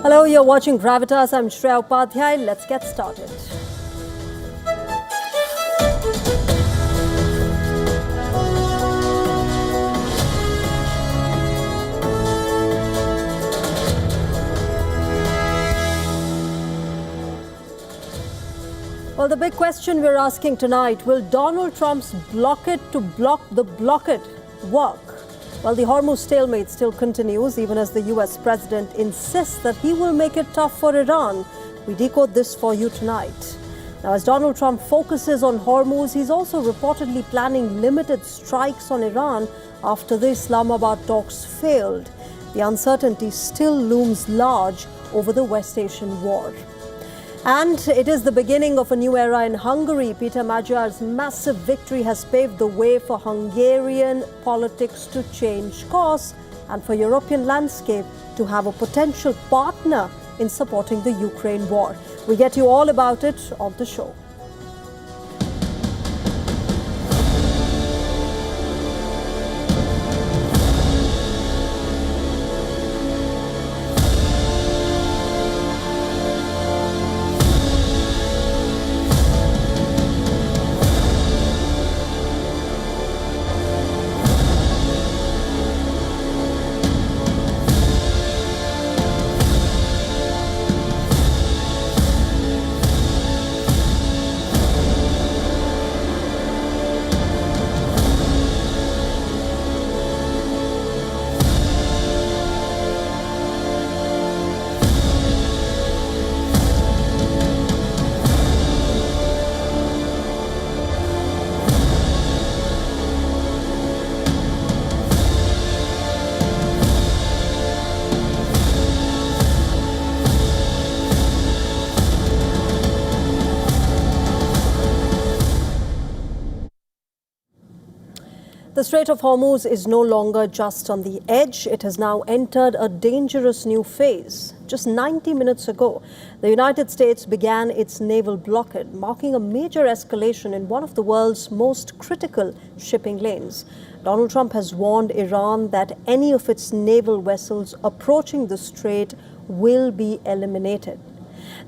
Hello, you're watching GRAVITAS. I'm Shreya Upadhyay. Let's get started. Well, the big question we're asking tonight, will Donald Trump's blockade to block the blockade work? Well, the Hormuz stalemate still continues, even as the U.S. President insists that he will make it tough for Iran. We decode this for you tonight. Now, as Donald Trump focuses on Hormuz, he's also reportedly planning limited strikes on Iran after the Islamabad talks failed. The uncertainty still looms large over the West Asian war. And it is the beginning of a new era in Hungary. Peter Magyar's massive victory has paved the way for Hungarian politics to change course and for European landscape to have a potential partner in supporting the Ukraine war. We get you all about it on the show. The Strait of Hormuz is no longer just on the edge. It has now entered a dangerous new phase. Just 90 minutes ago, the United States began its naval blockade, marking a major escalation in one of the world's most critical shipping lanes. Donald Trump has warned Iran that any of its naval vessels approaching the strait will be eliminated.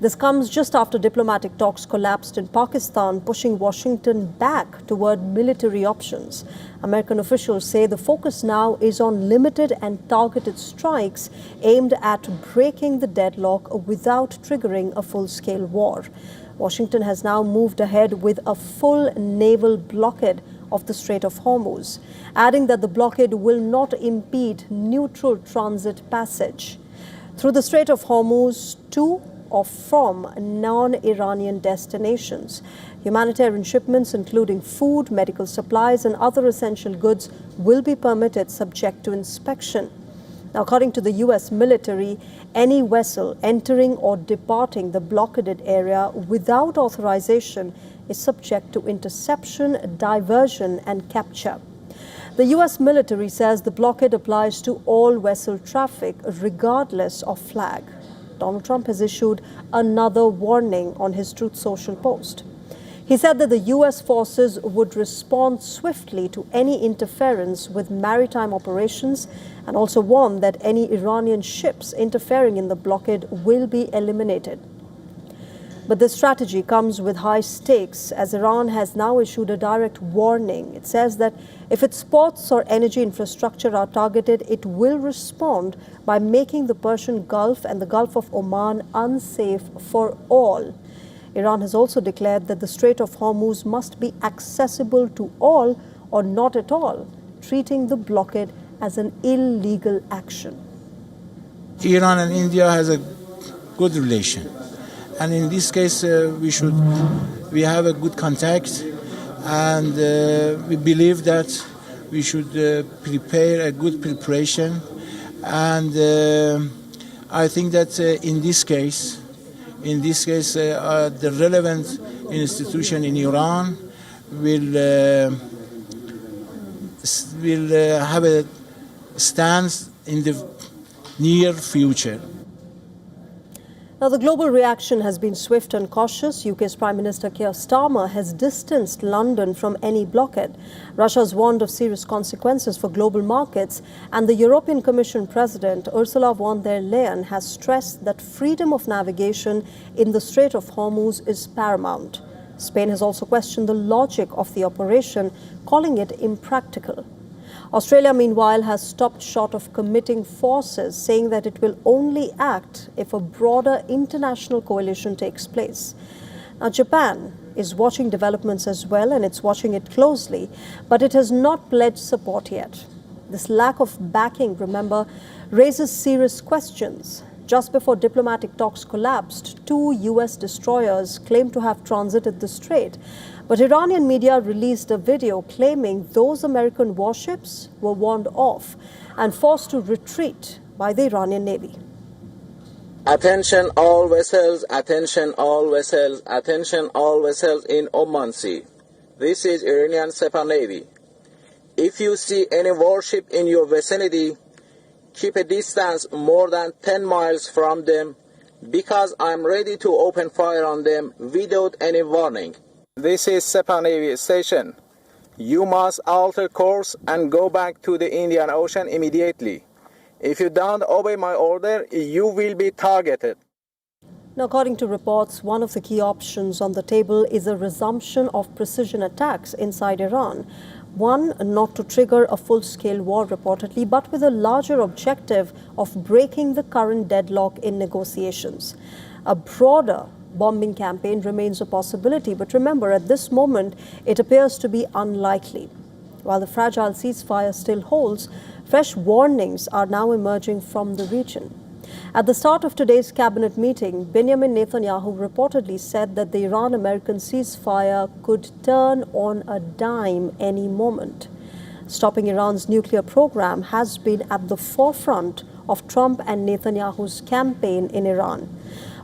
This comes just after diplomatic talks collapsed in Pakistan, pushing Washington back toward military options. American officials say the focus now is on limited and targeted strikes aimed at breaking the deadlock without triggering a full-scale war. Washington has now moved ahead with a full naval blockade of the Strait of Hormuz, adding that the blockade will not impede neutral transit passage through the Strait of Hormuz to or from non-Iranian destinations. Humanitarian shipments, including food, medical supplies, and other essential goods, will be permitted subject to inspection. Now, according to the U.S. military, any vessel entering or departing the blockaded area without authorization is subject to interception, diversion, and capture. The U.S. military says the blockade applies to all vessel traffic, regardless of flag. Donald Trump has issued another warning on his Truth Social post. He said that the U.S. forces would respond swiftly to any interference with maritime operations and also warned that any Iranian ships interfering in the blockade will be eliminated. But this strategy comes with high stakes, as Iran has now issued a direct warning. It says that if its ports or energy infrastructure are targeted, it will respond by making the Persian Gulf and the Gulf of Oman unsafe for all. Iran has also declared that the Strait of Hormuz must be accessible to all or not at all, treating the blockade as an illegal action. Iran and India has a good relation. And in this case, we have a good contact, and we believe that we should prepare a good preparation. And I think that in this case, the relevant institution in Iran will have a stance in the near future. Now, the global reaction has been swift and cautious. UK's Prime Minister Keir Starmer has distanced London from any blockade. Russia's warned of serious consequences for global markets, and the European Commission President Ursula von der Leyen has stressed that freedom of navigation in the Strait of Hormuz is paramount. Spain has also questioned the logic of the operation, calling it impractical. Australia, meanwhile, has stopped short of committing forces, saying that it will only act if a broader international coalition takes place. Now, Japan is watching developments as well, and it's watching it closely, but it has not pledged support yet. This lack of backing, remember, raises serious questions. Just before diplomatic talks collapsed, 2 U.S. destroyers claimed to have transited the strait. But Iranian media released a video claiming those American warships were warned off and forced to retreat by the Iranian Navy. Attention all vessels, attention all vessels, attention all vessels in Oman Sea. This is Iranian Sepah Navy. If you see any warship in your vicinity, keep a distance more than 10 miles from them, because I'm ready to open fire on them without any warning. This is Sepah Navy Station. You must alter course and go back to the Indian Ocean immediately. If you don't obey my order, you will be targeted. Now, according to reports, one of the key options on the table is a resumption of precision attacks inside Iran. One, not to trigger a full-scale war, reportedly, but with a larger objective of breaking the current deadlock in negotiations. A broader bombing campaign remains a possibility, but remember, at this moment, it appears to be unlikely. While the fragile ceasefire still holds, fresh warnings are now emerging from the region. At the start of today's cabinet meeting, Benjamin Netanyahu reportedly said that the Iran-American ceasefire could turn on a dime any moment. Stopping Iran's nuclear program has been at the forefront of Trump and Netanyahu's campaign in Iran.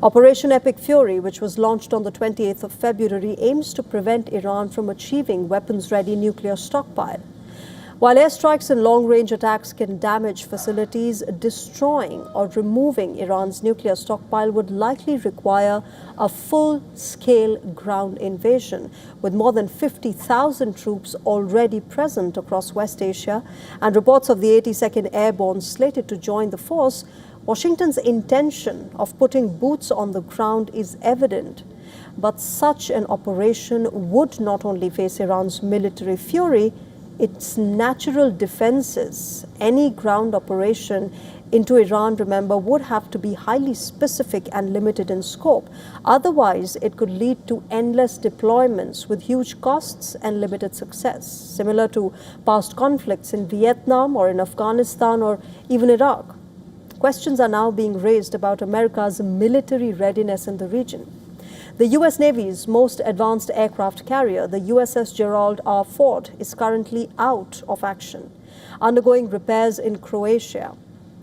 Operation Epic Fury, which was launched on the 28th of February, aims to prevent Iran from achieving weapons-ready nuclear stockpile. While airstrikes and long-range attacks can damage facilities, destroying or removing Iran's nuclear stockpile would likely require a full-scale ground invasion, with more than 50,000 troops already present across West Asia and reports of the 82nd Airborne slated to join the force. Washington's intention of putting boots on the ground is evident. But such an operation would not only face Iran's military fury, its natural defenses. Any ground operation into Iran, remember, would have to be highly specific and limited in scope. Otherwise, it could lead to endless deployments with huge costs and limited success, similar to past conflicts in Vietnam or in Afghanistan or even Iraq. Questions are now being raised about America's military readiness in the region. The U.S. Navy's most advanced aircraft carrier, the USS Gerald R. Ford, is currently out of action, undergoing repairs in Croatia.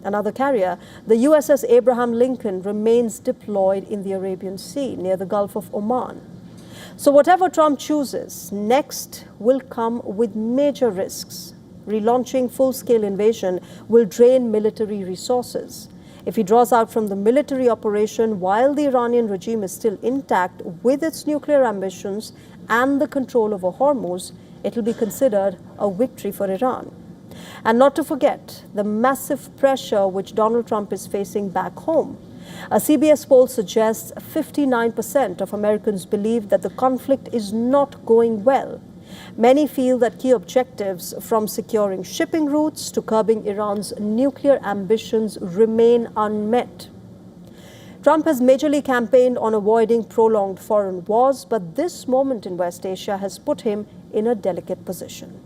Another carrier, the USS Abraham Lincoln, remains deployed in the Arabian Sea near the Gulf of Oman. So whatever Trump chooses, next will come with major risks. Relaunching full-scale invasion will drain military resources. If he draws out from the military operation while the Iranian regime is still intact with its nuclear ambitions and the control over Hormuz, it will be considered a victory for Iran. And not to forget the massive pressure which Donald Trump is facing back home. A CBS poll suggests 59% of Americans believe that the conflict is not going well. Many feel that key objectives, from securing shipping routes to curbing Iran's nuclear ambitions, remain unmet. Trump has majorly campaigned on avoiding prolonged foreign wars, but this moment in West Asia has put him in a delicate position.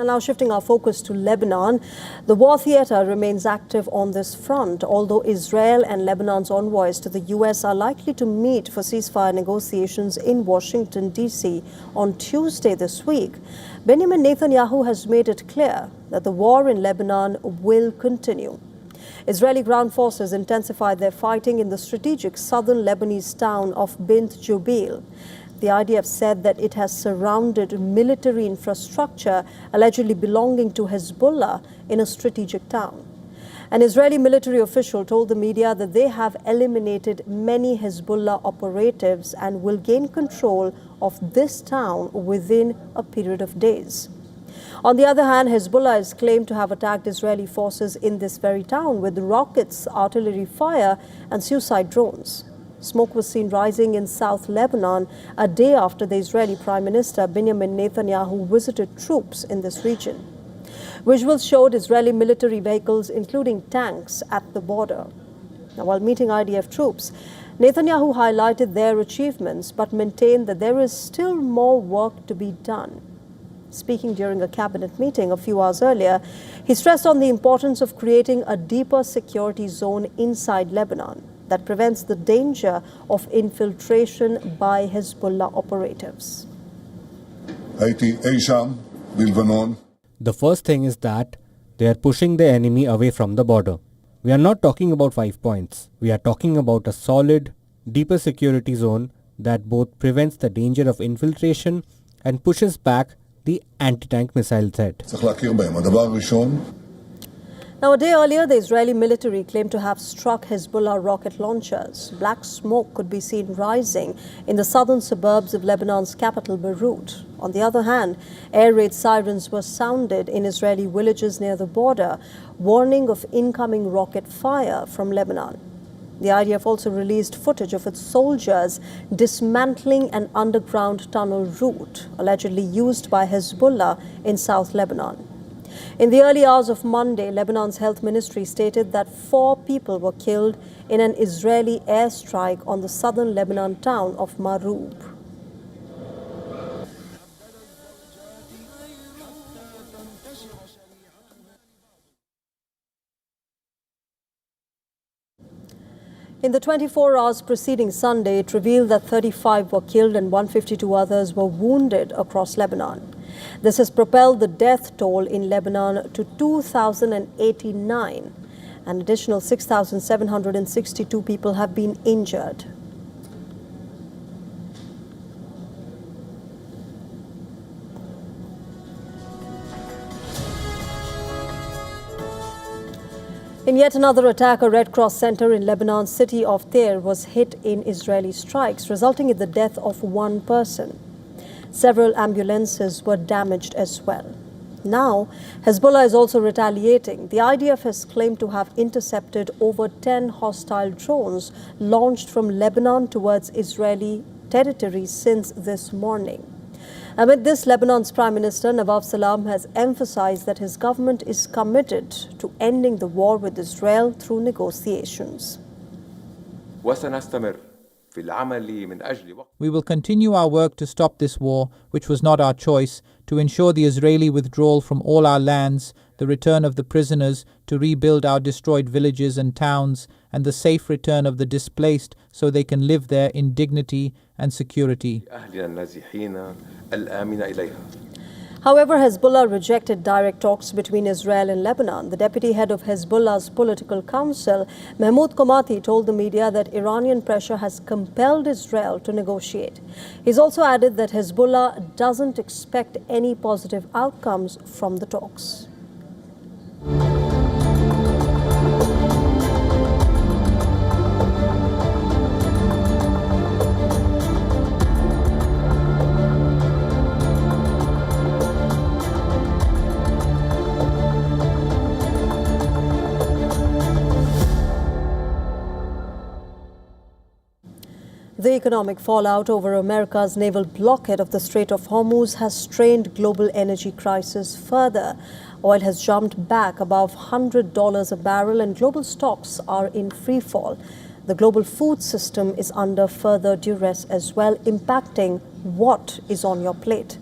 And now shifting our focus to Lebanon, the war theatre remains active on this front, although Israel and Lebanon's envoys to the U.S. are likely to meet for ceasefire negotiations in Washington, D.C. on Tuesday this week. Benjamin Netanyahu has made it clear that the war in Lebanon will continue. Israeli ground forces intensified their fighting in the strategic southern Lebanese town of Bint Jubail. The IDF said that it has surrounded military infrastructure allegedly belonging to Hezbollah in a strategic town. An Israeli military official told the media that they have eliminated many Hezbollah operatives and will gain control of this town within a period of days. On the other hand, Hezbollah is claimed to have attacked Israeli forces in this very town with rockets, artillery fire, and suicide drones. Smoke was seen rising in South Lebanon a day after the Israeli Prime Minister Benjamin Netanyahu visited troops in this region. Visuals showed Israeli military vehicles, including tanks, at the border. Now, while meeting IDF troops, Netanyahu highlighted their achievements but maintained that there is still more work to be done. Speaking during a cabinet meeting a few hours earlier, he stressed on the importance of creating a deeper security zone inside Lebanon that prevents the danger of infiltration by Hezbollah operatives. The first thing is that they are pushing the enemy away from the border. We are not talking about 5 points. We are talking about a solid, deeper security zone that both prevents the danger of infiltration and pushes back the anti-tank missile threat. Now, a day earlier, the Israeli military claimed to have struck Hezbollah rocket launchers. Black smoke could be seen rising in the southern suburbs of Lebanon's capital, Beirut. On the other hand, air raid sirens were sounded in Israeli villages near the border, warning of incoming rocket fire from Lebanon. The IDF also released footage of its soldiers dismantling an underground tunnel route allegedly used by Hezbollah in South Lebanon. In the early hours of Monday, Lebanon's health ministry stated that 4 people were killed in an Israeli airstrike on the southern Lebanon town of Marub. In the 24 hours preceding Sunday, it revealed that 35 were killed and 152 others were wounded across Lebanon. This has propelled the death toll in Lebanon to 2,089. An additional 6,762 people have been injured. In yet another attack, a Red Cross center in Lebanon's city of Tyre was hit in Israeli strikes, resulting in the death of 1 person. Several ambulances were damaged as well. Now, Hezbollah is also retaliating. The IDF has claimed to have intercepted over 10 hostile drones launched from Lebanon towards Israeli territory since this morning. Amid this, Lebanon's Prime Minister Nawaf Salam has emphasized that his government is committed to ending the war with Israel through negotiations. We will continue our work to stop this war, which was not our choice, to ensure the Israeli withdrawal from all our lands, the return of the prisoners, to rebuild our destroyed villages and towns, and the safe return of the displaced so they can live there in dignity and security. However, Hezbollah rejected direct talks between Israel and Lebanon. The deputy head of Hezbollah's political council, Mahmoud Komati, told the media that Iranian pressure has compelled Israel to negotiate. He's also added that Hezbollah doesn't expect any positive outcomes from the talks. The economic fallout over America's naval blockade of the Strait of Hormuz has strained global energy crisis further. Oil has jumped back above $100 a barrel and global stocks are in free fall. The global food system is under further duress as well, impacting what is on your plate.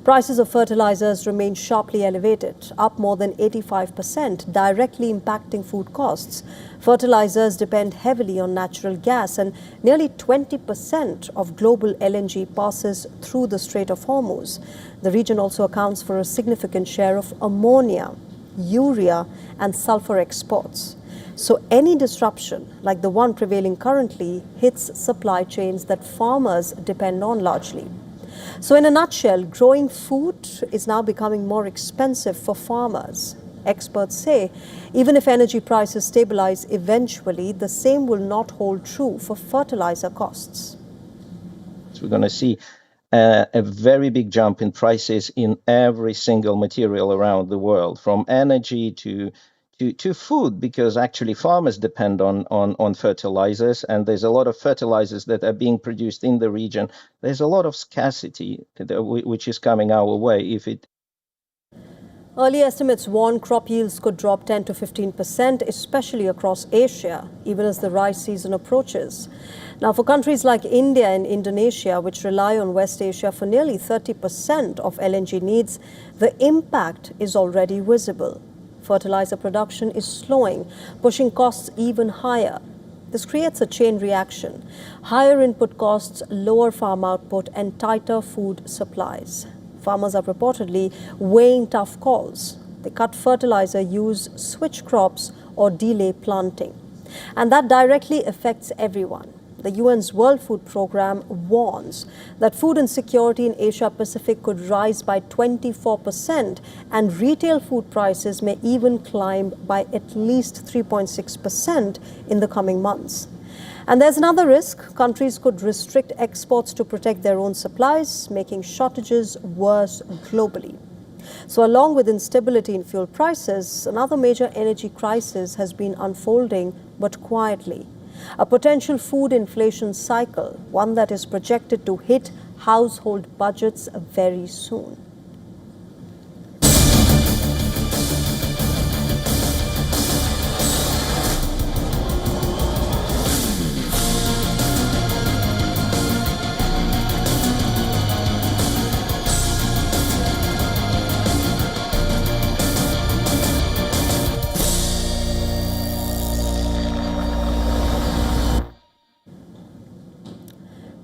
Prices of fertilizers remain sharply elevated, up more than 85%, directly impacting food costs. Fertilizers depend heavily on natural gas, and nearly 20% of global LNG passes through the Strait of Hormuz. The region also accounts for a significant share of ammonia, urea, and sulfur exports. So any disruption, like the one prevailing currently, hits supply chains that farmers depend on largely. So in a nutshell, growing food is now becoming more expensive for farmers. Experts say even if energy prices stabilize eventually, the same will not hold true for fertilizer costs. So we're going to see a very big jump in prices in every single material around the world, from energy to food, because actually farmers depend on fertilizers, and there's a lot of fertilizers that are being produced in the region. There's a lot of scarcity which is coming our way if it. Early estimates warn crop yields could drop 10 to 15%, especially across Asia, even as the rice season approaches. Now, for countries like India and Indonesia, which rely on West Asia for nearly 30% of LNG needs, the impact is already visible. Fertilizer production is slowing, pushing costs even higher. This creates a chain reaction. Higher input costs, lower farm output, and tighter food supplies. Farmers are reportedly weighing tough calls. They cut fertilizer use, switch crops, or delay planting. And that directly affects everyone. The UN's World Food Programme warns that food insecurity in Asia-Pacific could rise by 24%, and retail food prices may even climb by at least 3.6% in the coming months. And there's another risk. Countries could restrict exports to protect their own supplies, making shortages worse globally. So along with instability in fuel prices, another major energy crisis has been unfolding, but quietly. A potential food inflation cycle, one that is projected to hit household budgets very soon.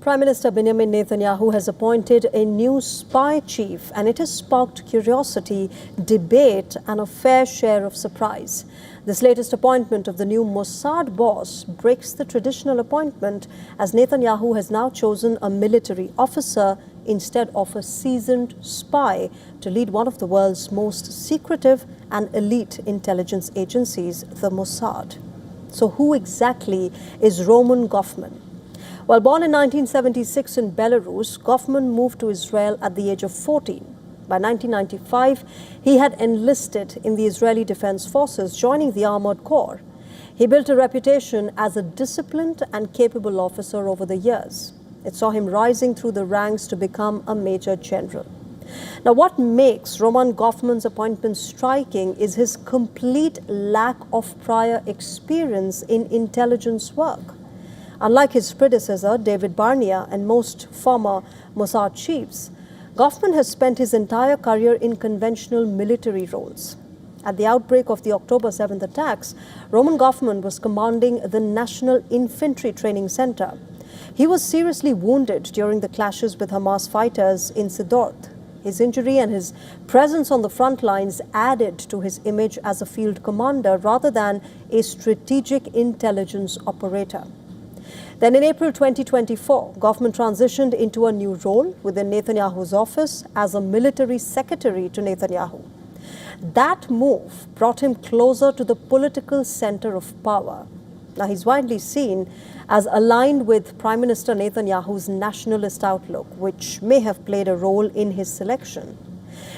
Prime Minister Benjamin Netanyahu has appointed a new spy chief, and it has sparked curiosity, debate, and a fair share of surprise. This latest appointment of the new Mossad boss breaks the traditional appointment, as Netanyahu has now chosen a military officer instead of a seasoned spy to lead one of the world's most secretive and elite intelligence agencies, the Mossad. So who exactly is Roman Goffman? Well, born in 1976 in Belarus, Goffman moved to Israel at the age of 14. By 1995, he had enlisted in the Israeli Defense Forces, joining the Armored Corps. He built a reputation as a disciplined and capable officer over the years. It saw him rising through the ranks to become a major general. Now, what makes Roman Goffman's appointment striking is his complete lack of prior experience in intelligence work. Unlike his predecessor, David Barnea, and most former Mossad chiefs, Goffman has spent his entire career in conventional military roles. At the outbreak of the October 7th attacks, Roman Goffman was commanding the National Infantry Training Center. He was seriously wounded during the clashes with Hamas fighters in Sderot. His injury and his presence on the front lines added to his image as a field commander rather than a strategic intelligence operator. Then in April 2024, Goffman transitioned into a new role within Netanyahu's office as a military secretary to Netanyahu. That move brought him closer to the political center of power. Now, he's widely seen as aligned with Prime Minister Netanyahu's nationalist outlook, which may have played a role in his selection.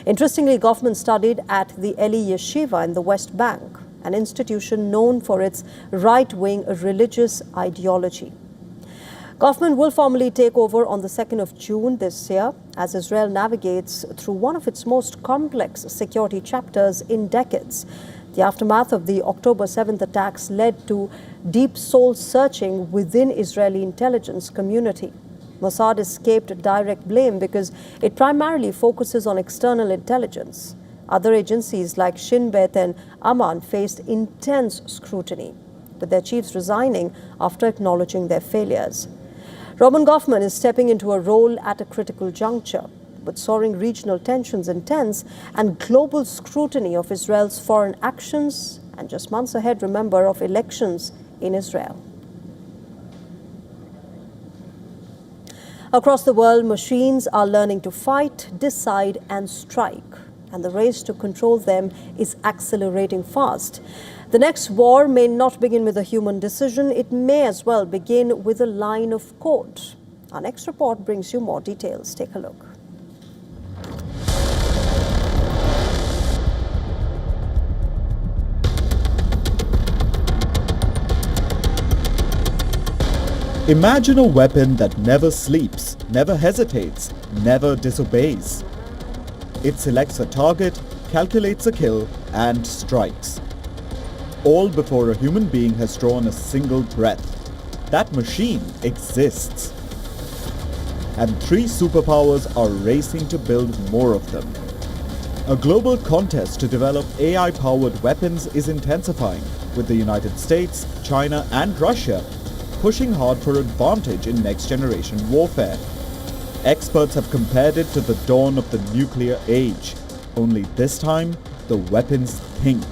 Interestingly, Goffman studied at the Eli Yeshiva in the West Bank, an institution known for its right-wing religious ideology. Goffman will formally take over on the 2nd of June this year as Israel navigates through one of its most complex security chapters in decades. The aftermath of the October 7th attacks led to deep soul-searching within Israeli intelligence community. Mossad escaped direct blame because it primarily focuses on external intelligence. Other agencies like Shin Bet and Aman faced intense scrutiny, with their chiefs resigning after acknowledging their failures. Roman government is stepping into a role at a critical juncture, with soaring regional tensions intense and global scrutiny of Israel's foreign actions, and just months ahead, remember, of elections in Israel. Across the world, machines are learning to fight, decide, and strike, and the race to control them is accelerating fast. The next war may not begin with a human decision, it may as well begin with a line of code. Our next report brings you more details. Take a look. Imagine a weapon that never sleeps, never hesitates, never disobeys. It selects a target, calculates a kill, and strikes. All before a human being has drawn a single breath. That machine exists. And 3 superpowers are racing to build more of them. A global contest to develop AI-powered weapons is intensifying, with the United States, China, and Russia pushing hard for advantage in next-generation warfare. Experts have compared it to the dawn of the nuclear age, only this time, the weapons think.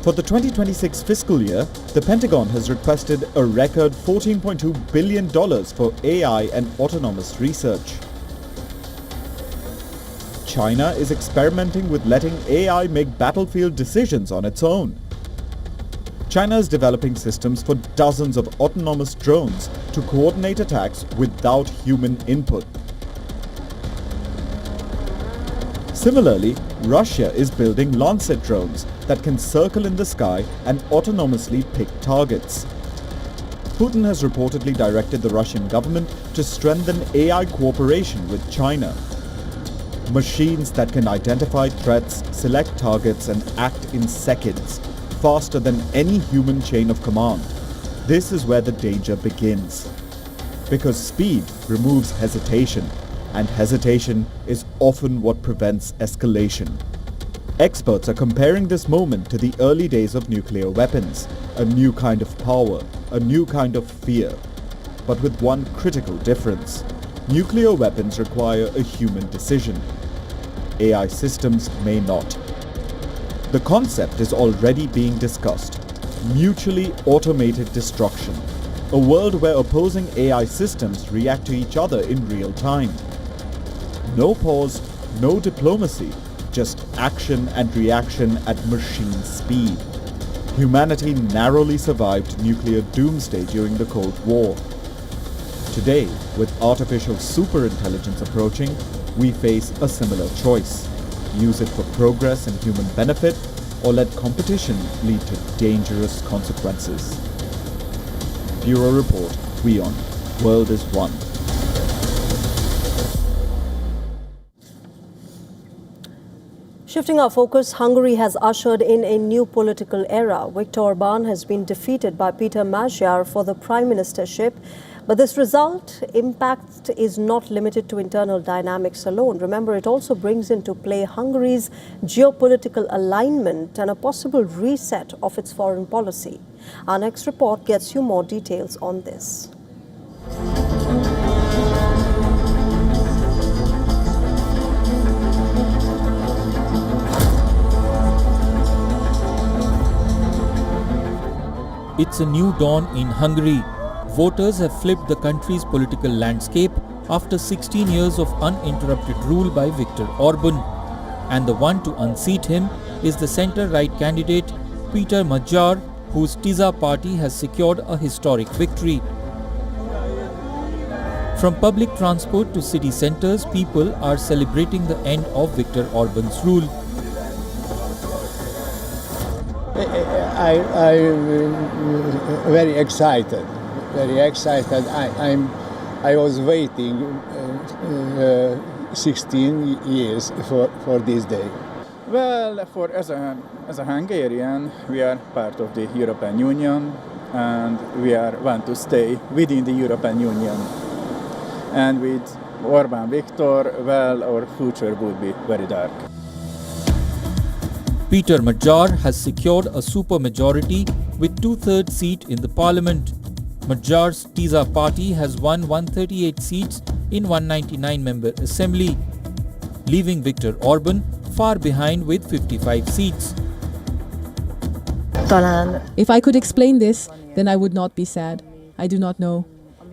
For the 2026 fiscal year, the Pentagon has requested a record $14.2 billion for AI and autonomous research. China is experimenting with letting AI make battlefield decisions on its own. China is developing systems for dozens of autonomous drones to coordinate attacks without human input. Similarly, Russia is building Lancet drones that can circle in the sky and autonomously pick targets. Putin has reportedly directed the Russian government to strengthen AI cooperation with China. Machines that can identify threats, select targets, and act in seconds, faster than any human chain of command. This is where the danger begins. Because speed removes hesitation, and hesitation is often what prevents escalation. Experts are comparing this moment to the early days of nuclear weapons, a new kind of power, a new kind of fear. But with one critical difference. Nuclear weapons require a human decision. AI systems may not. The concept is already being discussed. Mutually automated destruction. A world where opposing AI systems react to each other in real time. No pause, no diplomacy, just action and reaction at machine speed. Humanity narrowly survived nuclear doomsday during the Cold War. Today, with artificial superintelligence approaching, we face a similar choice. Use it for progress and human benefit, or let competition lead to dangerous consequences. Bureau Report, WION, World is One. Shifting our focus, Hungary has ushered in a new political era. Viktor Orban has been defeated by Peter Magyar for the prime ministership. But this result impact is not limited to internal dynamics alone. Remember, it also brings into play Hungary's geopolitical alignment and a possible reset of its foreign policy. Our next report gets you more details on this. It's a new dawn in Hungary. Voters have flipped the country's political landscape after 16 years of uninterrupted rule by Viktor Orban. And the one to unseat him is the centre-right candidate Peter Magyar, whose TISA party has secured a historic victory. From public transport to city centres, people are celebrating the end of Viktor Orban's rule. I'm very excited. I was waiting 16 years for this day. Well, as a Hungarian, we are part of the European Union, and we want to stay within the European Union. And with Orbán Viktor, well, our future would be very dark. Peter Magyar has secured a supermajority with 2/3 seat in the parliament. Magyar's TISA party has won 138 seats in 199-member assembly, leaving Viktor Orban far behind with 55 seats. If I could explain this, then I would not be sad. I do not know.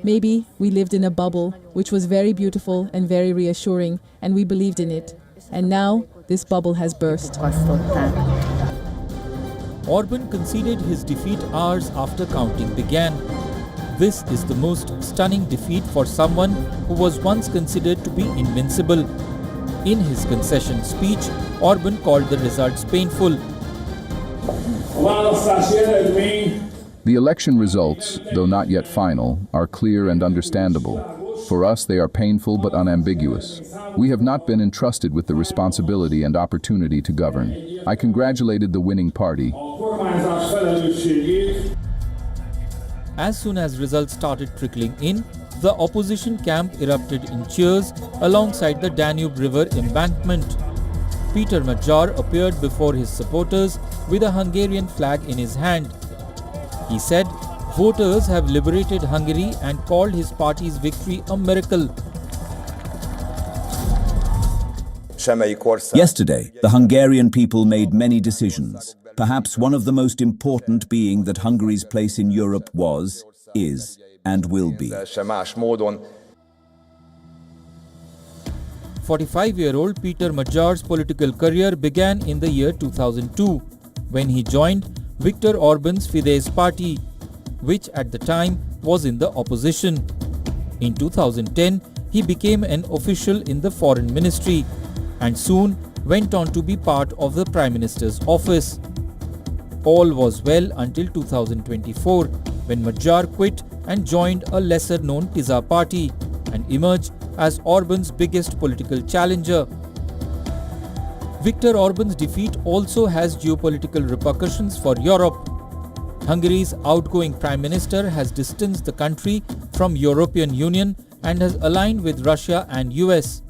Maybe we lived in a bubble which was very beautiful and very reassuring, and we believed in it. And now this bubble has burst. Orban conceded his defeat hours after counting began. This is the most stunning defeat for someone who was once considered to be invincible. In his concession speech, Orban called the results painful. The election results, though not yet final, are clear and understandable. For us, they are painful but unambiguous. We have not been entrusted with the responsibility and opportunity to govern. I congratulated the winning party. As soon as results started trickling in, the opposition camp erupted in cheers alongside the Danube River embankment. Peter Magyar appeared before his supporters with a Hungarian flag in his hand. He said voters have liberated Hungary and called his party's victory a miracle. Yesterday, the Hungarian people made many decisions, perhaps one of the most important being that Hungary's place in Europe was, is, and will be. 45-year-old Peter Magyar's political career began in the year 2002, when he joined Viktor Orban's Fidesz party, which at the time was in the opposition. In 2010, he became an official in the foreign ministry and soon went on to be part of the Prime Minister's office. All was well until 2024, when Magyar quit and joined a lesser-known TISA party and emerged as Orban's biggest political challenger. Viktor Orban's defeat also has geopolitical repercussions for Europe. Hungary's outgoing Prime Minister has distanced the country from European Union and has aligned with Russia and US.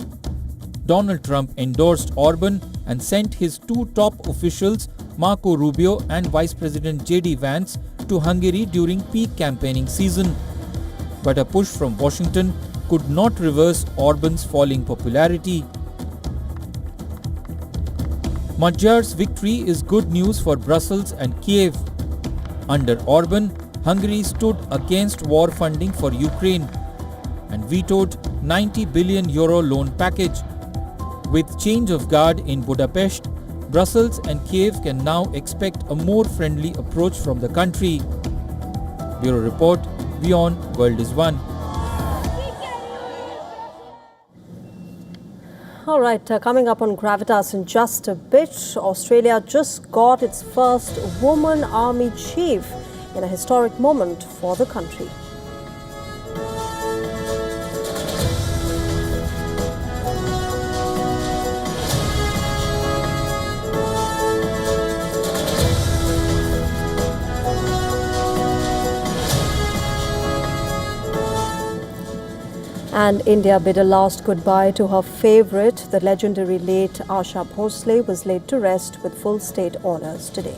Donald Trump endorsed Orban and sent his two top officials, Marco Rubio and Vice President J.D. Vance, to Hungary during peak campaigning season. But a push from Washington could not reverse Orban's falling popularity. Magyar's victory is good news for Brussels and Kiev. Under Orban, Hungary stood against war funding for Ukraine and vetoed €90 billion loan package. With change of guard in Budapest, Brussels and Kiev can now expect a more friendly approach from the country. Bureau Report, WION World is One. All right, coming up on Gravitas in just a bit, Australia just got its first woman army chief in a historic moment for the country. And India bid a last goodbye to her favourite. The legendary late Asha Bhosle was laid to rest with full state honours today.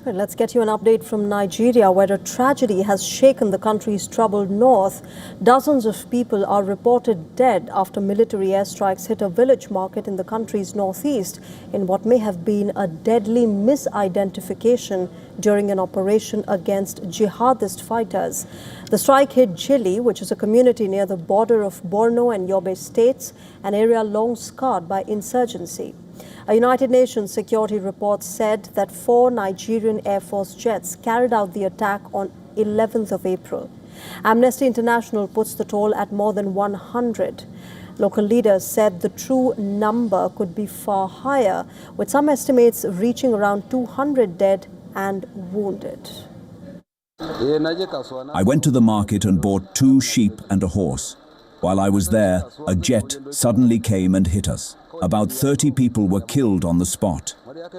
Let's get you an update from Nigeria, where a tragedy has shaken the country's troubled north. Dozens of people are reported dead after military airstrikes hit a village market in the country's northeast in what may have been a deadly misidentification during an operation against jihadist fighters. The strike hit Jili, which is a community near the border of Borno and Yobe states, an area long scarred by insurgency. A United Nations security report said that 4 Nigerian Air Force jets carried out the attack on 11th of April. Amnesty International puts the toll at more than 100. Local leaders said the true number could be far higher, with some estimates reaching around 200 dead and wounded. I went to the market and bought 2 sheep and a horse. While I was there, a jet suddenly came and hit us. About 30 people were killed on the spot.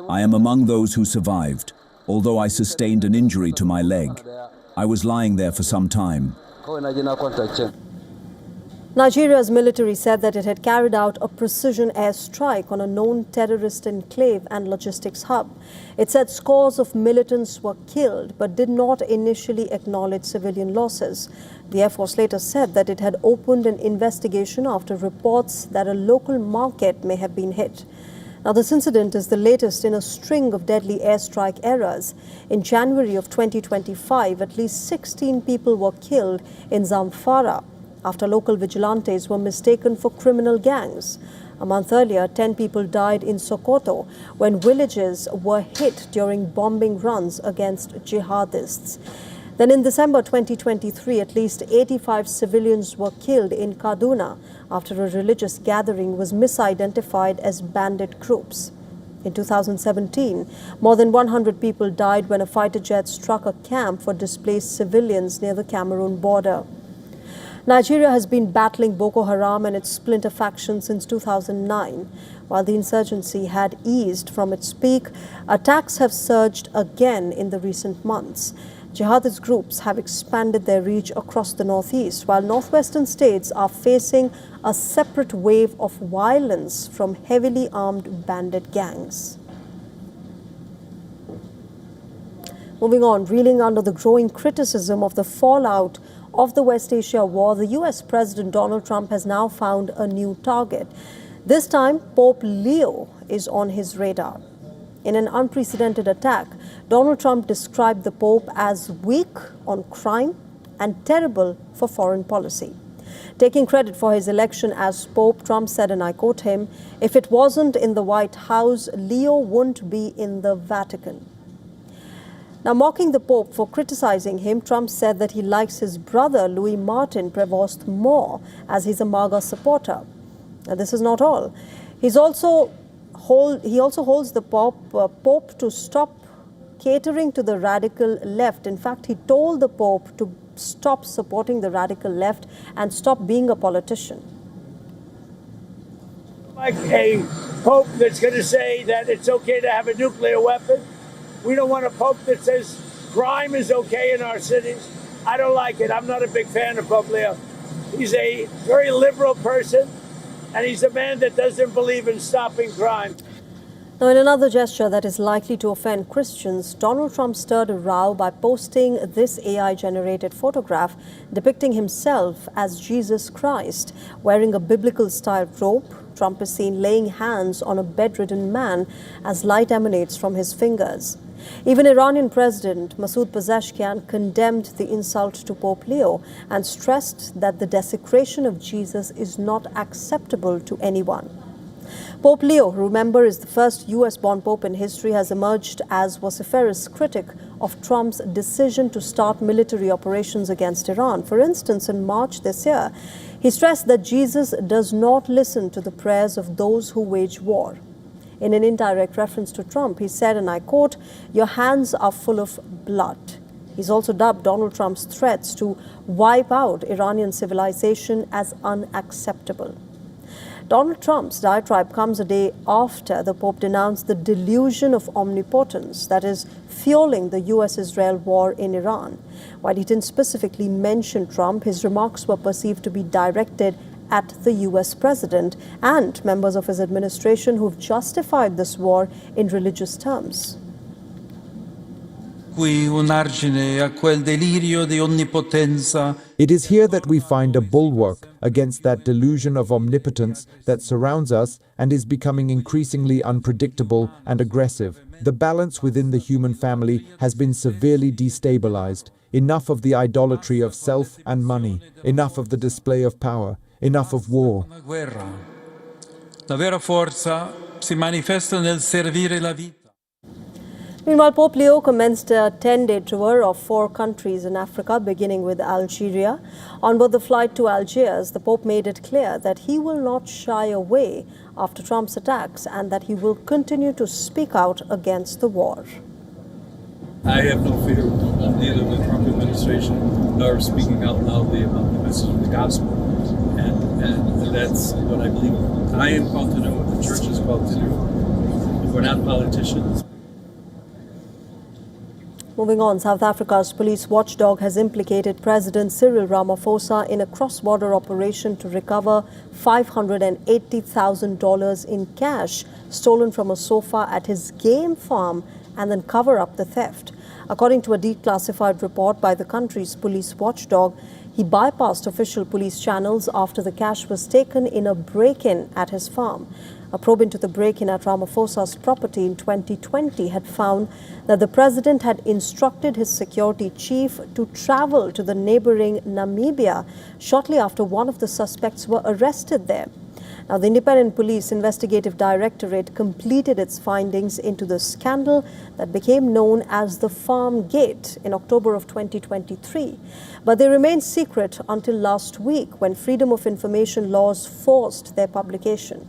I am among those who survived, although I sustained an injury to my leg. I was lying there for some time. Nigeria's military said that it had carried out a precision airstrike on a known terrorist enclave and logistics hub. It said scores of militants were killed, but did not initially acknowledge civilian losses. The Air Force later said that it had opened an investigation after reports that a local market may have been hit. Now, this incident is the latest in a string of deadly airstrike errors. In January of 2025, at least 16 people were killed in Zamfara after local vigilantes were mistaken for criminal gangs. A month earlier, 10 people died in Sokoto when villages were hit during bombing runs against jihadists. Then in December 2023, at least 85 civilians were killed in Kaduna after a religious gathering was misidentified as bandit groups. In 2017, more than 100 people died when a fighter jet struck a camp for displaced civilians near the Cameroon border. Nigeria has been battling Boko Haram and its splinter faction since 2009. While the insurgency had eased from its peak, attacks have surged again in the recent months. Jihadist groups have expanded their reach across the northeast, while northwestern states are facing a separate wave of violence from heavily armed bandit gangs. Moving on, reeling under the growing criticism of the fallout of the West Asia war, the U.S. President Donald Trump has now found a new target. This time, Pope Leo is on his radar. In an unprecedented attack, Donald Trump described the Pope as weak on crime and terrible for foreign policy. Taking credit for his election as Pope, Trump said, and I quote him, "If it wasn't in the White House, Leo wouldn't be in the Vatican." Now, mocking the Pope for criticizing him, Trump said that he likes his brother, Louis Martin Prevost, more, as he's a MAGA supporter. Now, this is not all. He also holds the Pope to stop catering to the radical left. In fact, he told the Pope to stop supporting the radical left and stop being a politician. Like a Pope that's going to say that it's okay to have a nuclear weapon. We don't want a Pope that says crime is okay in our cities. I don't like it. I'm not a big fan of Pope Leo. He's a very liberal person, and he's a man that doesn't believe in stopping crime. Now, in another gesture that is likely to offend Christians, Donald Trump stirred a row by posting this AI-generated photograph depicting himself as Jesus Christ. Wearing a biblical-style robe, Trump is seen laying hands on a bedridden man as light emanates from his fingers. Even Iranian President Masoud Pezeshkian condemned the insult to Pope Leo and stressed that the desecration of Jesus is not acceptable to anyone. Pope Leo, remember, is the first U.S.-born pope in history, has emerged as vociferous critic of Trump's decision to start military operations against Iran. For instance, in March this year, he stressed that Jesus does not listen to the prayers of those who wage war. In an indirect reference to Trump, he said, and I quote, "Your hands are full of blood." He's also dubbed Donald Trump's threats to wipe out Iranian civilization as unacceptable. Donald Trump's diatribe comes a day after the Pope denounced the delusion of omnipotence that is fueling the U.S.-Israel war in Iran. While he didn't specifically mention Trump, his remarks were perceived to be directed at the U.S. president and members of his administration who've justified this war in religious terms. It is here that we find a bulwark against that delusion of omnipotence that surrounds us and is becoming increasingly unpredictable and aggressive. The balance within the human family has been severely destabilized. Enough of the idolatry of self and money. Enough of the display of power. Enough of war. Meanwhile, Pope Leo commenced a 10-day tour of 4 countries in Africa, beginning with Algeria. On board the flight to Algiers, the Pope made it clear that he will not shy away after Trump's attacks and that he will continue to speak out against the war. I have no fear of neither the Trump administration nor speaking out loudly about the message of the gospel. And And that's what I believe I am called to do, what the church is called to do. We're not politicians. Moving on, South Africa's police watchdog has implicated President Cyril Ramaphosa in a cross-border operation to recover $580,000 in cash stolen from a sofa at his game farm and then cover up the theft. According to a declassified report by the country's police watchdog, he bypassed official police channels after the cash was taken in a break-in at his farm. A probe into the break-in at Ramaphosa's property in 2020 had found that the president had instructed his security chief to travel to the neighboring Namibia shortly after one of the suspects were arrested there. Now, the Independent Police Investigative Directorate completed its findings into the scandal that became known as the Farmgate in October of 2023. But they remained secret until last week when Freedom of Information laws forced their publication.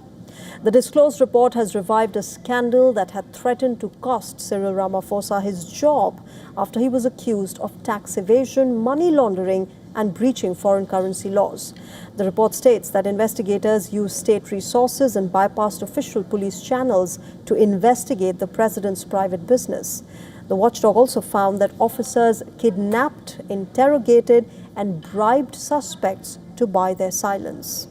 The disclosed report has revived a scandal that had threatened to cost Cyril Ramaphosa his job after he was accused of tax evasion, money laundering, and breaching foreign currency laws. The report states that investigators used state resources and bypassed official police channels to investigate the president's private business. The watchdog also found that officers kidnapped, interrogated, and bribed suspects to buy their silence.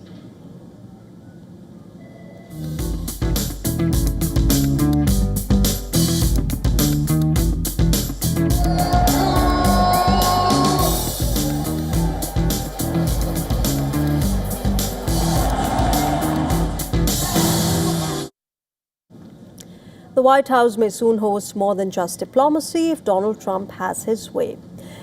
The White House may soon host more than just diplomacy if Donald Trump has his way.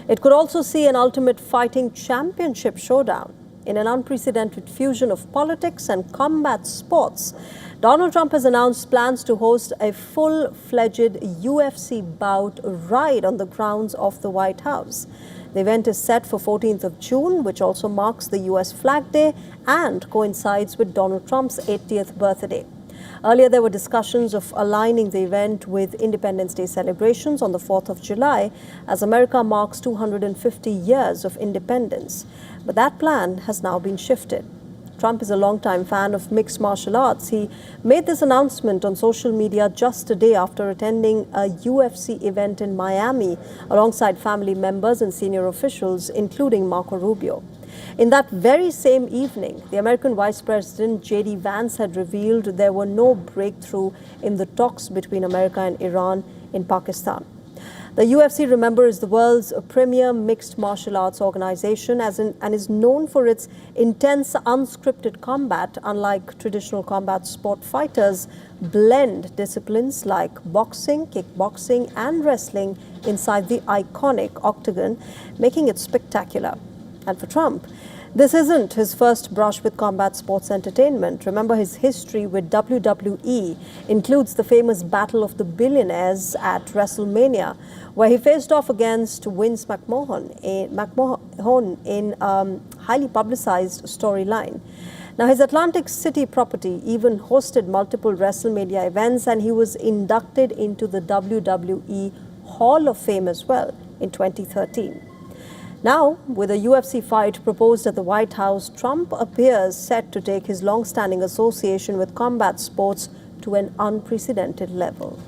It could also see an ultimate fighting championship showdown. In an unprecedented fusion of politics and combat sports, Donald Trump has announced plans to host a full-fledged UFC bout right on the grounds of the White House. The event is set for 14th of June, which also marks the U.S. Flag Day and coincides with Donald Trump's 80th birthday. Earlier, there were discussions of aligning the event with Independence Day celebrations on the 4th of July as America marks 250 years of independence. But that plan has now been shifted. Trump is a longtime fan of mixed martial arts. He made this announcement on social media just a day after attending a UFC event in Miami alongside family members and senior officials, including Marco Rubio. In that very same evening, the American Vice President J.D. Vance had revealed there were no breakthrough in the talks between America and Iran in Pakistan. The UFC, remember, is the world's premier mixed martial arts organization and is known for its intense, unscripted combat. Unlike traditional combat sport, fighters blend disciplines like boxing, kickboxing, and wrestling inside the iconic octagon, making it spectacular. And for Trump, this isn't his first brush with combat sports entertainment. Remember, his history with WWE includes the famous Battle of the Billionaires at WrestleMania, where he faced off against Vince McMahon in a highly publicized storyline. Now, his Atlantic City property even hosted multiple WrestleMania events, and he was inducted into the WWE Hall of Fame as well in 2013. Now, with a UFC fight proposed at the White House, Trump appears set to take his long-standing association with combat sports to an unprecedented level.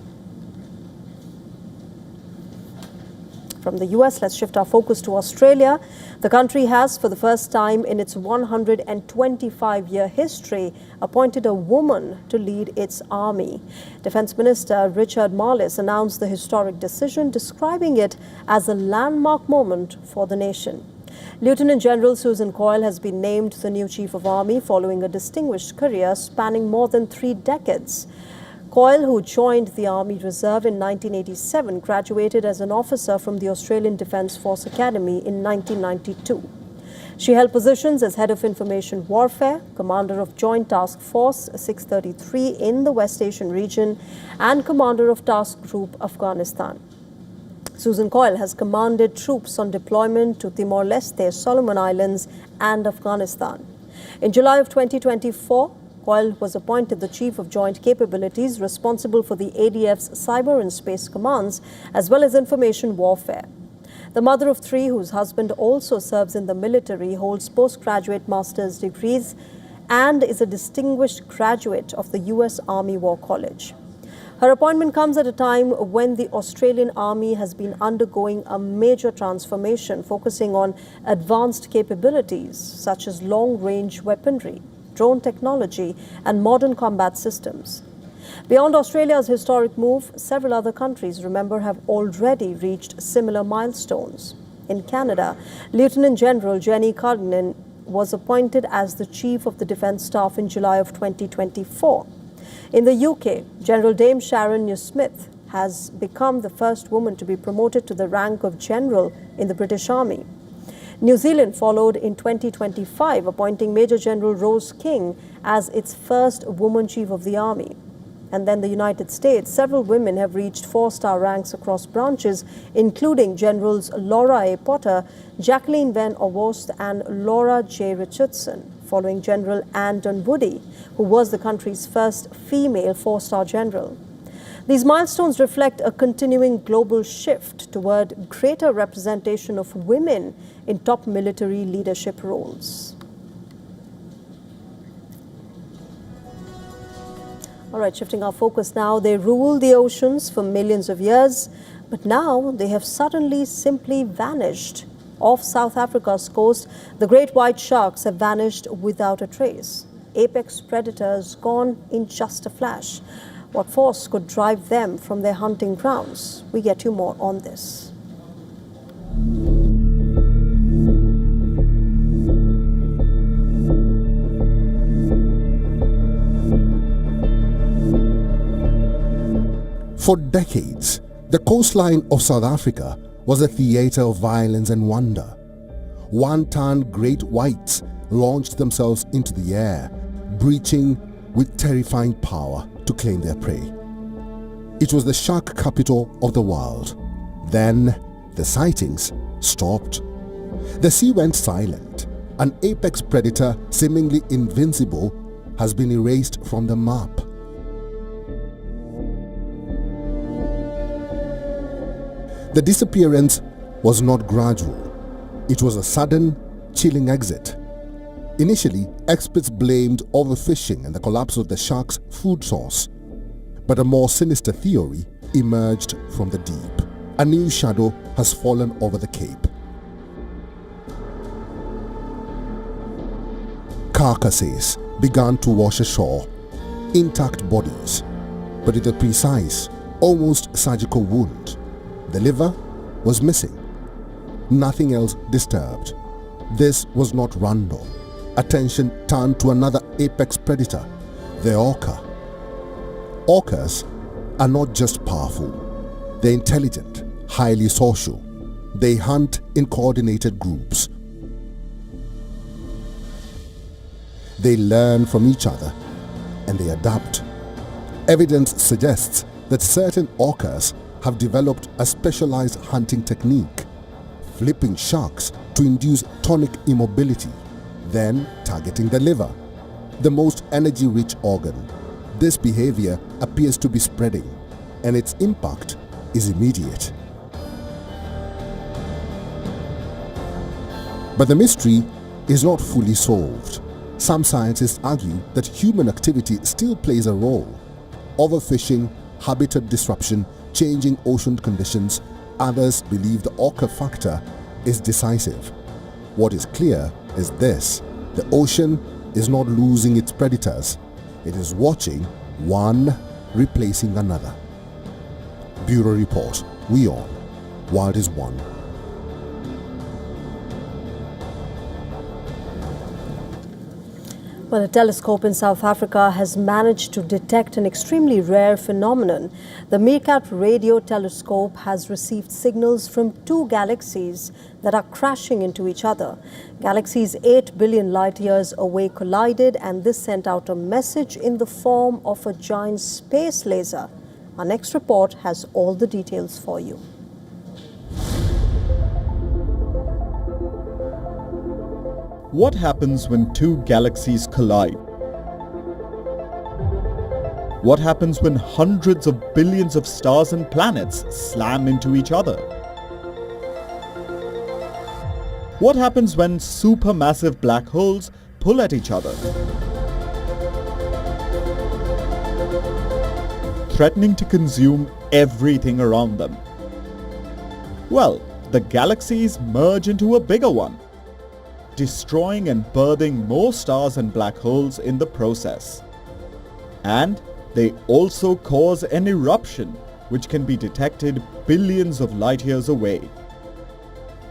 From the US, let's shift our focus to Australia. The country has, for the first time in its 125-year history, appointed a woman to lead its army. Defense Minister Richard Marles announced the historic decision, describing it as a landmark moment for the nation. Lieutenant General Susan Coyle has been named the new Chief of Army following a distinguished career spanning more than 3 decades. Coyle, who joined the Army Reserve in 1987, graduated as an officer from the Australian Defence Force Academy in 1992. She held positions as Head of Information Warfare, Commander of Joint Task Force 633 in the West Asian region, and Commander of Task Group Afghanistan. Susan Coyle has commanded troops on deployment to Timor-Leste, Solomon Islands, and Afghanistan. In July of 2024, Coyle was appointed the Chief of Joint Capabilities, responsible for the ADF's cyber and space commands, as well as information warfare. The mother of 3, whose husband also serves in the military, holds postgraduate master's degrees and is a distinguished graduate of the U.S. Army War College. Her appointment comes at a time when the Australian Army has been undergoing a major transformation, focusing on advanced capabilities such as long-range weaponry, drone technology, and modern combat systems. Beyond Australia's historic move, several other countries, remember, have already reached similar milestones. In Canada, Lieutenant General Jenny Cardigan was appointed as the Chief of the Defence Staff in July of 2024. In the UK, General Dame Sharon Neusmith has become the first woman to be promoted to the rank of General in the British Army. New Zealand followed in 2025, appointing Major General Rose King as its first woman Chief of the Army. And then the United States, several women have reached 4-star ranks across branches, including Generals Laura A. Potter, Jacqueline Van Ovost, and Laura J. Richardson, following General Anne Dunwoody, who was the country's first female 4-star general. These milestones reflect a continuing global shift toward greater representation of women in top military leadership roles. All right, shifting our focus now. They ruled the oceans for millions of years, but now they have suddenly simply vanished. Off South Africa's coast, the great white sharks have vanished without a trace. Apex predators gone in just a flash. What force could drive them from their hunting grounds? We get you more on this. For decades, the coastline of South Africa was a theater of violence and wonder. One-ton great whites launched themselves into the air, breaching with terrifying power to claim their prey. It was the shark capital of the world. Then the sightings stopped. The sea went silent. An apex predator seemingly invincible has been erased from the map. The disappearance was not gradual. It was a sudden, chilling exit. Initially, experts blamed overfishing and the collapse of the shark's food source. But a more sinister theory emerged from the deep. A new shadow has fallen over the Cape. Carcasses began to wash ashore, intact bodies, but with a precise, almost surgical wound. The liver was missing. Nothing else disturbed. This was not random. Attention turned to another apex predator, the orca. Orcas are not just powerful. They're intelligent, highly social. They hunt in coordinated groups. They learn from each other and they adapt. Evidence suggests that certain orcas have developed a specialized hunting technique, flipping sharks to induce tonic immobility, then targeting the liver, the most energy-rich organ. This behavior appears to be spreading, and its impact is immediate. But the mystery is not fully solved. Some scientists argue that human activity still plays a role. Overfishing, habitat disruption, changing ocean conditions. Others believe the orca factor is decisive. What is clear is this: the ocean is not losing its predators. It is watching one replacing another. Bureau Report, WION, World is One. Well, a telescope in South Africa has managed to detect an extremely rare phenomenon. The Meerkat Radio Telescope has received signals from two galaxies that are crashing into each other. Galaxies 8 billion light years away collided, and this sent out a message in the form of a giant space laser. Our next report has all the details for you. What happens when two galaxies collide? What happens when hundreds of billions of stars and planets slam into each other? What happens when supermassive black holes pull at each other? threatening to consume everything around them. Well, the galaxies merge into a bigger one, destroying and birthing more stars and black holes in the process. And they also cause an eruption which can be detected billions of light years away.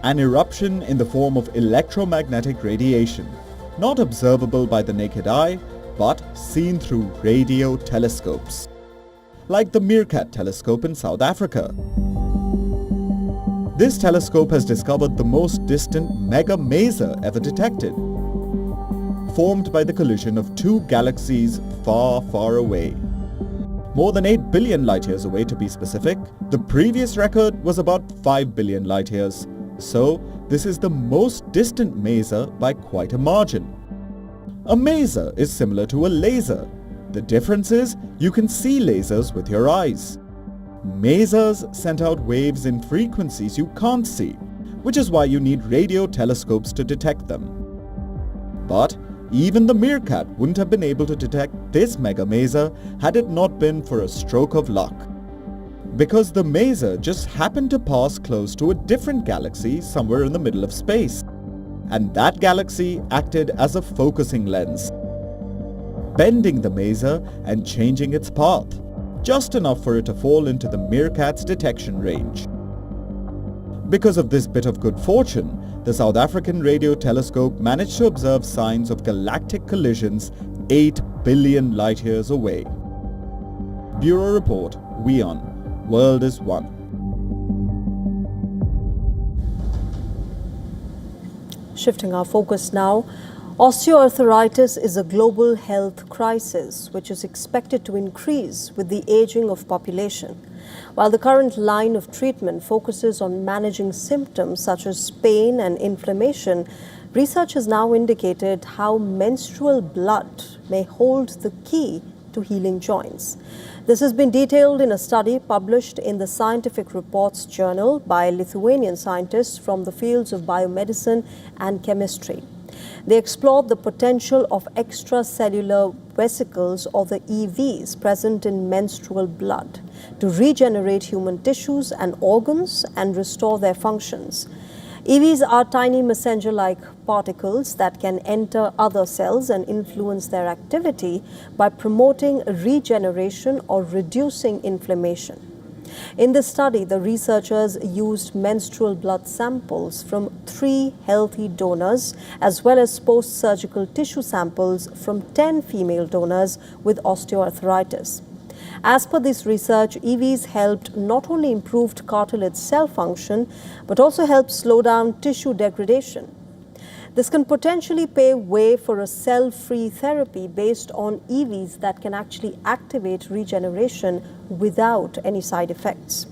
An eruption in the form of electromagnetic radiation, not observable by the naked eye, but seen through radio telescopes, like the Meerkat telescope in South Africa. This telescope has discovered the most distant mega maser ever detected, formed by the collision of two galaxies far, far away. More than 8 billion light years away to be specific. The previous record was about 5 billion light years. So this is the most distant maser by quite a margin. A maser is similar to a laser. The difference is you can see lasers with your eyes. Masers send out waves in frequencies you can't see, which is why you need radio telescopes to detect them. But even the Meerkat wouldn't have been able to detect this mega maser had it not been for a stroke of luck. Because the maser just happened to pass close to a different galaxy somewhere in the middle of space. And that galaxy acted as a focusing lens, bending the maser and changing its path, just enough for it to fall into the Meerkat's detection range. Because of this bit of good fortune, the South African radio telescope managed to observe signs of galactic collisions 8 billion light years away. Bureau Report, WION, World is One. Shifting our focus now, osteoarthritis is a global health crisis which is expected to increase with the aging of population. While the current line of treatment focuses on managing symptoms such as pain and inflammation, research has now indicated how menstrual blood may hold the key to healing joints. This has been detailed in a study published in the Scientific Reports journal by Lithuanian scientists from the fields of biomedicine and chemistry. They explored the potential of extracellular vesicles, or the EVs, present in menstrual blood to regenerate human tissues and organs and restore their functions. EVs are tiny messenger-like particles that can enter other cells and influence their activity by promoting regeneration or reducing inflammation. In this study, the researchers used menstrual blood samples from 3 healthy donors as well as post-surgical tissue samples from 10 female donors with osteoarthritis. As per this research, EVs helped not only improve cartilage cell function, but also helped slow down tissue degradation. This can potentially pave way for a cell-free therapy based on EVs that can actually activate regeneration without any side effects.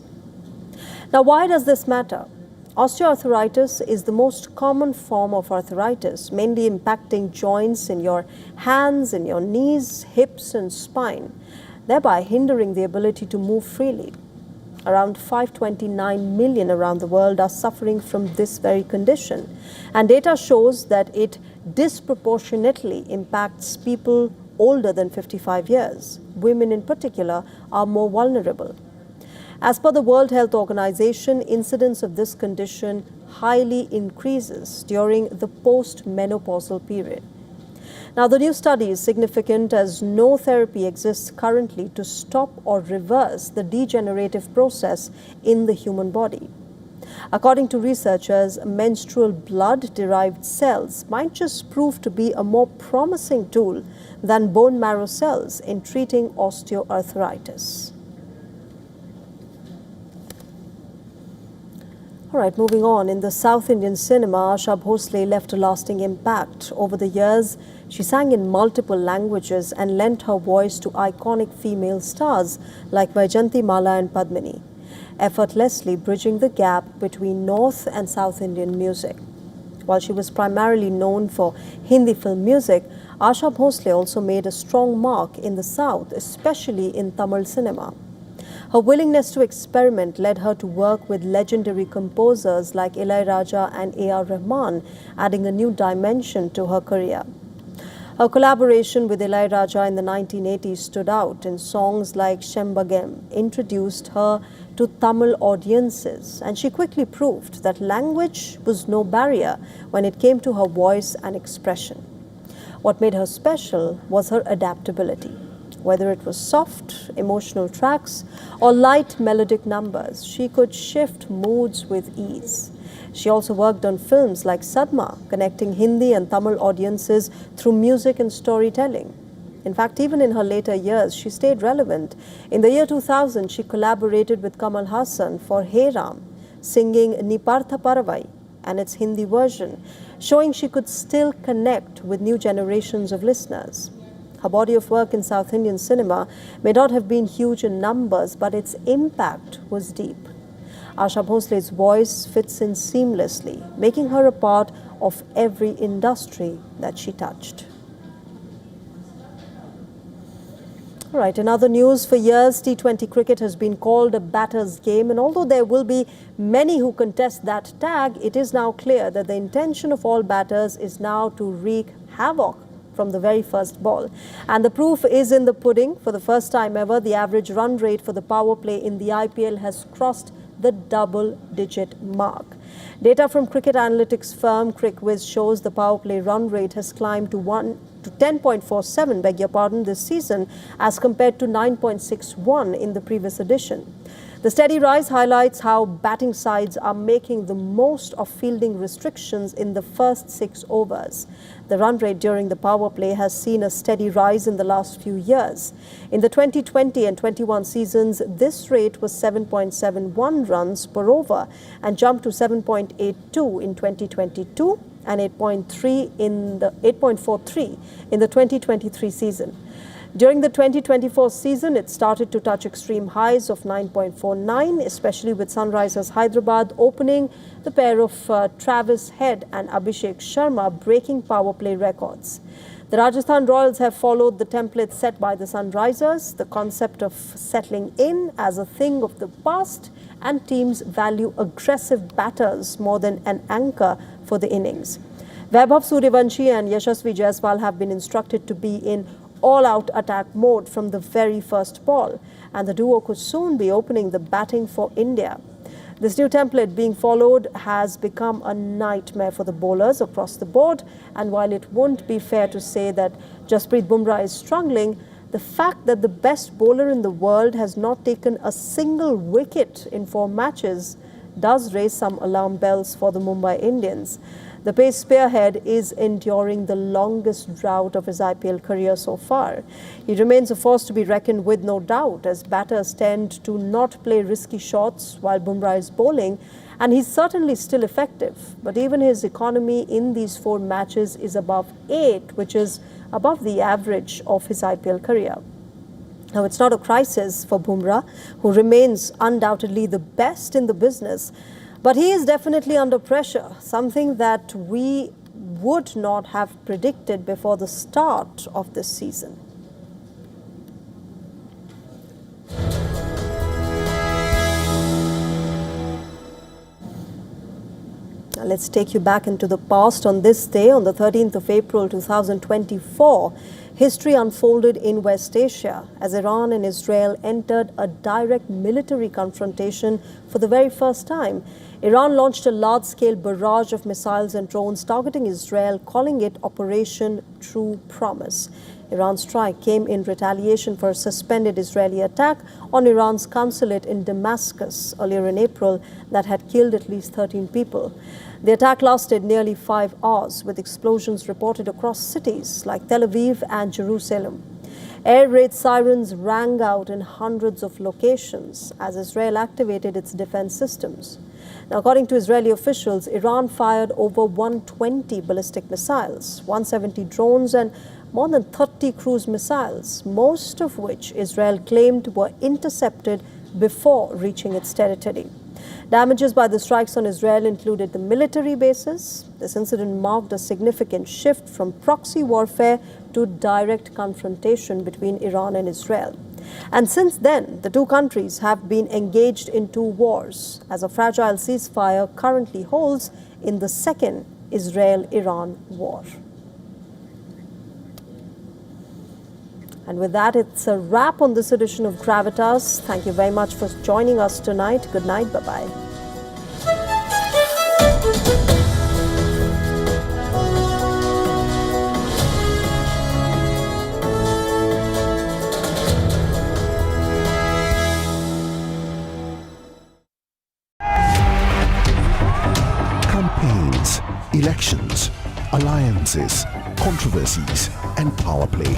Now, why does this matter? Osteoarthritis is the most common form of arthritis, mainly impacting joints in your hands, in your knees, hips, and spine, thereby hindering the ability to move freely. Around 529 million around the world are suffering from this very condition, and data shows that it disproportionately impacts people older than 55 years. Women in particular are more vulnerable. As per the World Health Organization, incidence of this condition highly increases during the post-menopausal period. Now, the new study is significant as no therapy exists currently to stop or reverse the degenerative process in the human body. According to researchers, menstrual blood-derived cells might just prove to be a more promising tool than bone marrow cells in treating osteoarthritis. All right, moving on. In the South Indian cinema, Asha Bhosle left a lasting impact. Over the years, she sang in multiple languages and lent her voice to iconic female stars like Vaijayanti Mala and Padmini, effortlessly bridging the gap between North and South Indian music. While she was primarily known for Hindi film music, Asha Bhosle also made a strong mark in the South, especially in Tamil cinema. Her willingness to experiment led her to work with legendary composers like Ilaiyaraaja and A.R. Rahman, adding a new dimension to her career. Her collaboration with Ilaiyaraaja in the 1980s stood out in songs like Shembagem, introduced her to Tamil audiences, and she quickly proved that language was no barrier when it came to her voice and expression. What made her special was her adaptability. Whether it was soft, emotional tracks or light melodic numbers, she could shift moods with ease. She also worked on films like Sadma, connecting Hindi and Tamil audiences through music and storytelling. In fact, even in her later years, she stayed relevant. In the year 2000, she collaborated with Kamal Haasan for Hey Ram, singing Nipartha Paravai and its Hindi version, showing she could still connect with new generations of listeners. Her body of work in South Indian cinema may not have been huge in numbers, but its impact was deep. Asha Bhosle's voice fits in seamlessly, making her a part of every industry that she touched. All right, in other news, for years, T20 cricket has been called a batter's game, and although there will be many who contest that tag, it is now clear that the intention of all batters is now to wreak havoc from the very first ball. And the proof is in the pudding. For the first time ever, the average run rate for the power play in the IPL has crossed the double-digit mark. Data from cricket analytics firm CricViz shows the power play run rate has climbed to 10.47, this season, as compared to 9.61 in the previous edition. The steady rise highlights how batting sides are making the most of fielding restrictions in the first 6 overs. The run rate during the power play has seen a steady rise in the last few years. In the 2020 and 21 seasons, this rate was 7.71 runs per over and jumped to 7.82 in 2022 and 8.43 in the 2023 season. During the 2024 season, it started to touch extreme highs of 9.49, especially with Sunrisers Hyderabad opening the pair of Travis Head and Abhishek Sharma breaking power play records. The Rajasthan Royals have followed the template set by the Sunrisers, the concept of settling in as a thing of the past, and teams value aggressive batters more than an anchor for the innings. Vaibhav Suryavanshi and Yashasvi Jaiswal have been instructed to be in all-out attack mode from the very first ball, and the duo could soon be opening the batting for India. This new template being followed has become a nightmare for the bowlers across the board, and while it won't be fair to say that Jasprit Bumrah is struggling, the fact that the best bowler in the world has not taken a single wicket in 4 matches does raise some alarm bells for the Mumbai Indians. The pace spearhead is enduring the longest drought of his IPL career so far. He remains a force to be reckoned with, no doubt, as batters tend to not play risky shots while Bumrah is bowling, and he's certainly still effective. But even his economy in these 4 matches is above 8, which is above the average of his IPL career. Now, it's not a crisis for Bumrah, who remains undoubtedly the best in the business, but he is definitely under pressure, something that we would not have predicted before the start of this season. Now let's take you back into the past. On this day, on the 13th of April 2024, history unfolded in West Asia as Iran and Israel entered a direct military confrontation for the very first time. Iran launched a large-scale barrage of missiles and drones targeting Israel, calling it Operation True Promise. Iran's strike came in retaliation for a suspended Israeli attack on Iran's consulate in Damascus earlier in April that had killed at least 13 people. The attack lasted nearly 5 hours, with explosions reported across cities like Tel Aviv and Jerusalem. Air raid sirens rang out in hundreds of locations as Israel activated its defense systems. Now, according to Israeli officials, Iran fired over 120 ballistic missiles, 170 drones, and more than 30 cruise missiles, most of which Israel claimed were intercepted before reaching its territory. Damages by the strikes on Israel included the military bases. This incident marked a significant shift from proxy warfare to direct confrontation between Iran and Israel. And since then, the two countries have been engaged in 2 wars, as a fragile ceasefire currently holds in the second Israel-Iran war. And with that, it's a wrap on this edition of Gravitas. Thank you very much for joining us tonight. Good night. Bye-bye. Campaigns, elections, alliances, controversies, and power play.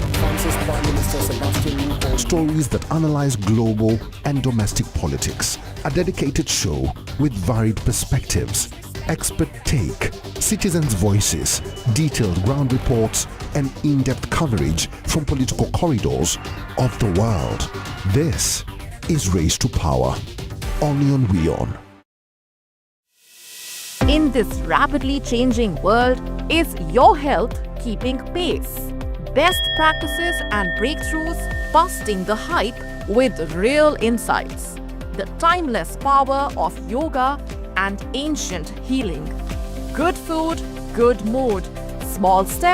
Stories that analyze global and domestic politics. A dedicated show with varied perspectives, expert take, citizens' voices, detailed ground reports, and in-depth coverage from political corridors of the world. This is Race to Power, only on WION. In this rapidly changing world, is your health keeping pace? Best practices and breakthroughs busting the hype with real insights. The timeless power of yoga and ancient healing. Good food, good mood. Small steps